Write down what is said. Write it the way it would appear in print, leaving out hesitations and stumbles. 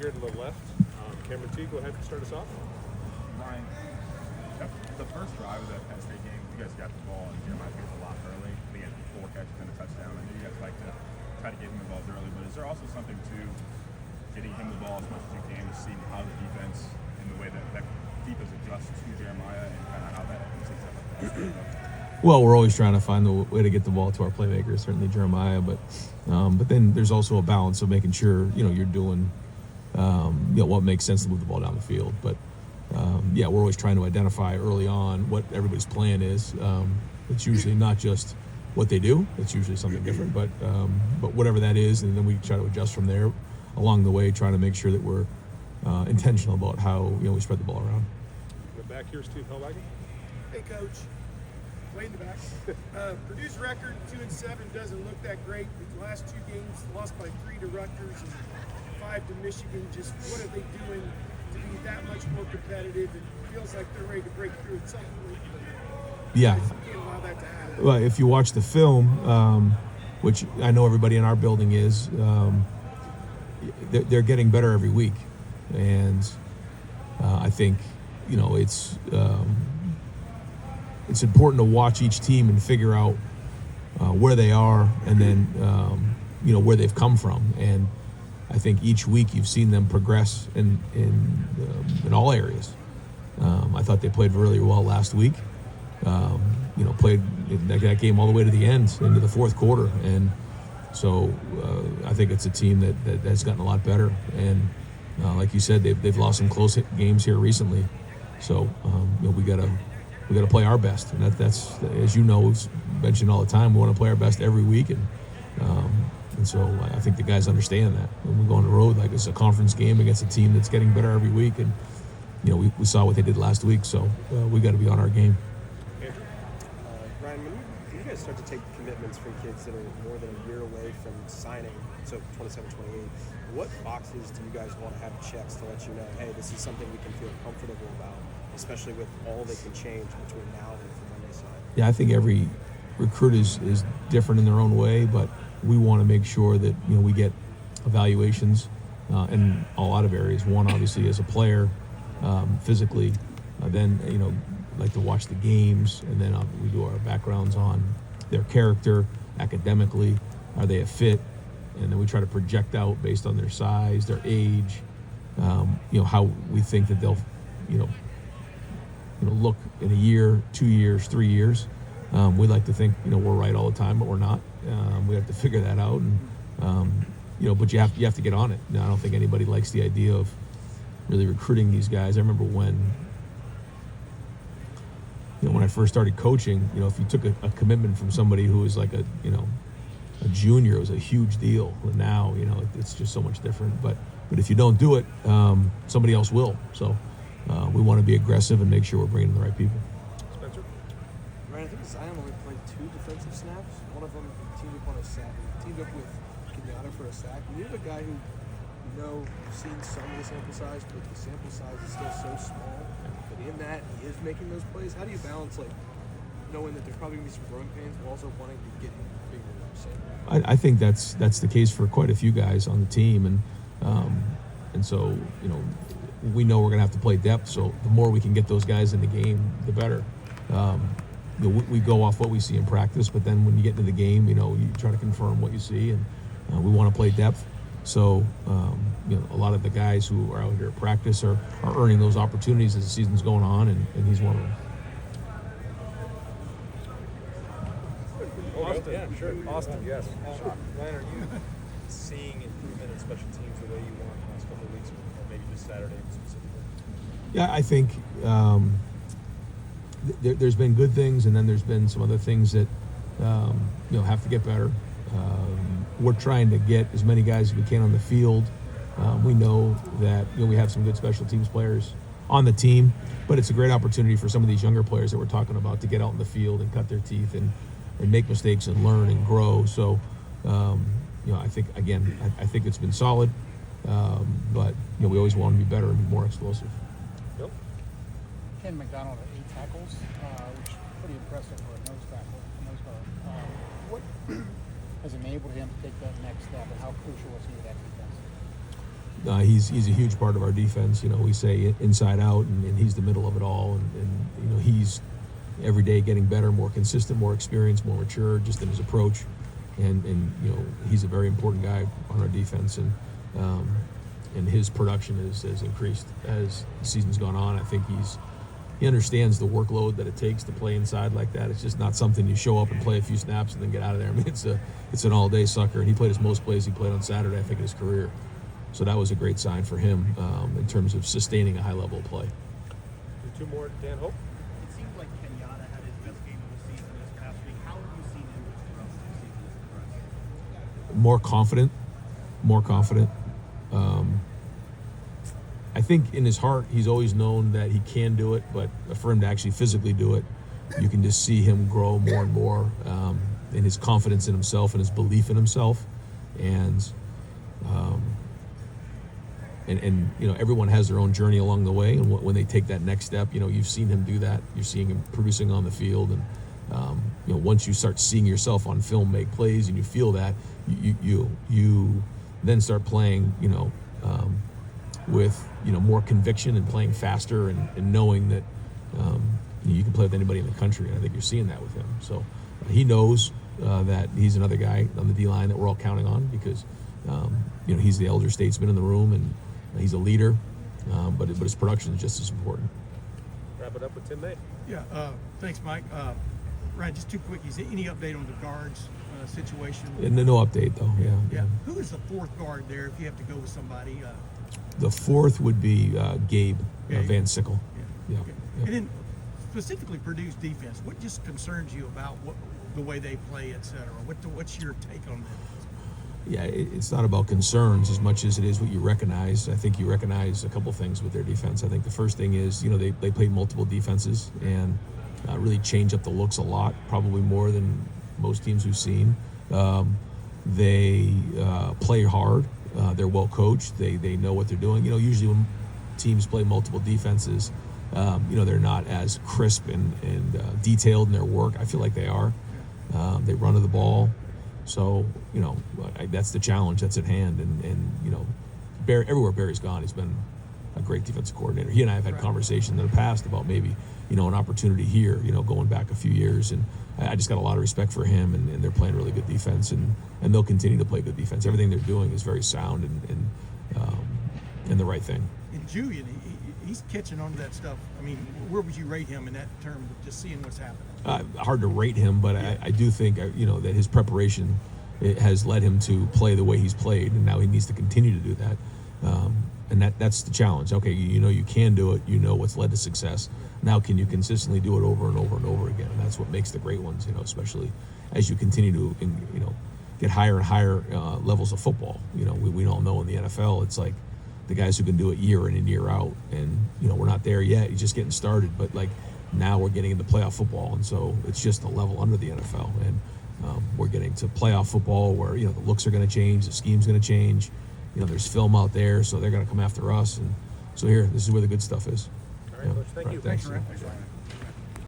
here to the left. Cameron T, go ahead and start us off. Ryan, the first drive of that Penn State game, you guys got the ball and Jeremiah Pierce a lot early. They had 4 catches and a touchdown. I know you guys like to try to get him involved early, but is there also something to getting him the ball as much as you can to see how the defense and the way that defense adjusts to Jeremiah and kind of how that sets up? Well, we're always trying to find the way to get the ball to our playmakers, certainly Jeremiah, but then there's also a balance of making sure you're doing what makes sense to move the ball down the field. But we're always trying to identify early on what everybody's plan is. It's usually not just what they do; it's usually something different. But whatever that is, and then we try to adjust from there along the way, trying to make sure that we're intentional about how we spread the ball around. Back here, Steve Hellwagon. Hey, Coach. Way in the back. Purdue's record 2-7 doesn't look that great. The last 2 games lost by 3 to Rutgers and 5 to Michigan. Just what are they doing to be that much more competitive? It feels like they're ready to break through at some point. Yeah. You can't allow that to happen. Well, if you watch the film, which I know everybody in our building is, they're getting better every week, and I think it's important to watch each team and figure out where they are, and then where they've come from. And I think each week you've seen them progress in all areas. I thought they played really well last week. Played that game all the way to the end, into the fourth quarter, and so I think it's a team that's gotten a lot better. And like you said, they've lost some close games here recently. So we got to play our best, and that's as you know, we've mentioned all the time. We want to play our best every week, and so I think the guys understand that. When we go on the road, like it's a conference game against a team that's getting better every week, and we saw what they did last week. So we got to be on our game. Ryan, when you guys start to take commitments from kids that are more than a year away from signing, so 27, 28, what boxes do you guys want to have checks to let you know, hey, this is something we can feel comfortable about, especially with all that can change between now and from when they sign? Yeah, I think every recruit is different in their own way, but we want to make sure that we get evaluations in a lot of areas. One, obviously, as a player, physically. Then like to watch the games, and then we do our backgrounds on their character, academically, are they a fit, and then we try to project out based on their size, their age, how we think that they'll look in a year, 2 years, 3 years. We like to think we're right all the time, but we're not. We have to figure that out, and but you have to get on it. Now, I don't think anybody likes the idea of really recruiting these guys. I remember when I first started coaching, if you took a commitment from somebody who was like a junior, it was a huge deal. And now, it's just so much different. But if you don't do it, somebody else will. So we want to be aggressive and make sure we're bringing in the right people. Spencer? Ryan, I think Zion only played 2 defensive snaps. One of them teamed up on a sack. He teamed up with Kenyatta for a sack. And you're the guy who, you've seen some of the sample size, but the sample size is still so small. But in that, he is making those plays. How do you balance, knowing that there's probably going to be some growing pains, but also wanting to get him bigger sample? I think that's the case for quite a few guys on the team, and so we know we're going to have to play depth. So the more we can get those guys in the game, the better. We go off what we see in practice, but then when you get into the game, you try to confirm what you see, and we want to play depth. So a lot of the guys who are out here at practice are earning those opportunities as the season's going on, and he's one of them. Austin, yeah, sure. Austin, yes. Ryan, are you seeing improvement in special teams the way you want in the last couple of weeks, or maybe just Saturday specifically? Yeah, I think there's been good things, and then there's been some other things that have to get better. We're trying to get as many guys as we can on the field. We know that we have some good special teams players on the team, but it's a great opportunity for some of these younger players that we're talking about to get out in the field and cut their teeth and make mistakes and learn and grow. So, I think it's been solid, but we always want to be better and be more explosive. Yep. Ken McDonald at 8 tackles, which is pretty impressive for a nose guard. What has enabled him to take that next step, and how crucial was he to that defense? he's a huge part of our defense. You know, we say inside out, and he's the middle of it all. And you know, he's every day getting better, more consistent, more experienced, more mature, just in his approach. And you know, he's a very important guy on our defense, and his production has increased as the season's gone on. I think he understands the workload that it takes to play inside like that. It's just not something you show up and play a few snaps and then get out of there. I mean, it's an all-day sucker, and he played his most plays he played on Saturday, I think, in his career. So that was a great sign for him in terms of sustaining a high level of play. Two more, Dan Hope. It seems like Kenyatta had his best game of the season this past week. How have you seen him throughout the season as progressed? More confident. I think in his heart, he's always known that he can do it, but for him to actually physically do it, you can just see him grow more and more in his confidence in himself and his belief in himself. And you know, everyone has their own journey along the way, and when they take that next step, you know, you've seen him do that. You're seeing him producing on the field, and you know, once you start seeing yourself on film make plays and you feel that, you then start playing, you know, with, you know, more conviction and playing faster and knowing that you can play with anybody in the country. And I think you're seeing that with him. So he knows that he's another guy on the D-line that we're all counting on, because you know, he's the elder statesman in the room, and he's a leader, but his production is just as important. Wrap it up with Tim May. Yeah, thanks, Mike. Ryan, just two quickies. Any update on the guards situation? And no update though. Yeah. Who is the fourth guard there if you have to go with somebody? The fourth would be Gabe Van Sickle. Yeah. Yeah. Okay. Yeah. And then specifically Purdue's defense, what just concerns you about the way they play, et cetera? What's your take on that? Yeah, it's not about concerns as much as it is what you recognize. I think you recognize a couple things with their defense. I think the first thing is, you know, they played multiple defenses and really change up the looks a lot, probably more than most teams we've seen. They play hard. They're well coached. They know what they're doing. You know, usually when teams play multiple defenses, you know, they're not as crisp and detailed in their work. I feel like they are. They run to the ball. So, you know, that's the challenge that's at hand. And you know, everywhere Barry's gone, he's been a great defensive coordinator. He and I have had conversations in the past about maybe, you know, an opportunity here, you know, going back a few years. And I just got a lot of respect for him, and they're playing really good defense, and they'll continue to play good defense. Everything they're doing is very sound and the right thing. And Julian, he's catching on to that stuff. I mean, where would you rate him in that term of just seeing what's happening? Hard to rate him, but I do think, you know, that his preparation has led him to play the way he's played, and now he needs to continue to do that. And that's the challenge. Okay, you know you can do it. You know what's led to success. Now can you consistently do it over and over and over again? And that's what makes the great ones, you know, especially as you continue to, you know, get higher and higher levels of football. You know, we all know in the NFL, it's like the guys who can do it year in and year out. And, you know, we're not there yet. He's just getting started. But, like, now we're getting into playoff football. And so it's just a level under the NFL. And we're getting to playoff football where, you know, the looks are going to change. The scheme's going to change. You know, there's film out there, so they're going to come after us. And so here, this is where the good stuff is. All right, Coach, thank you. Thanks. Thanks, Ryan.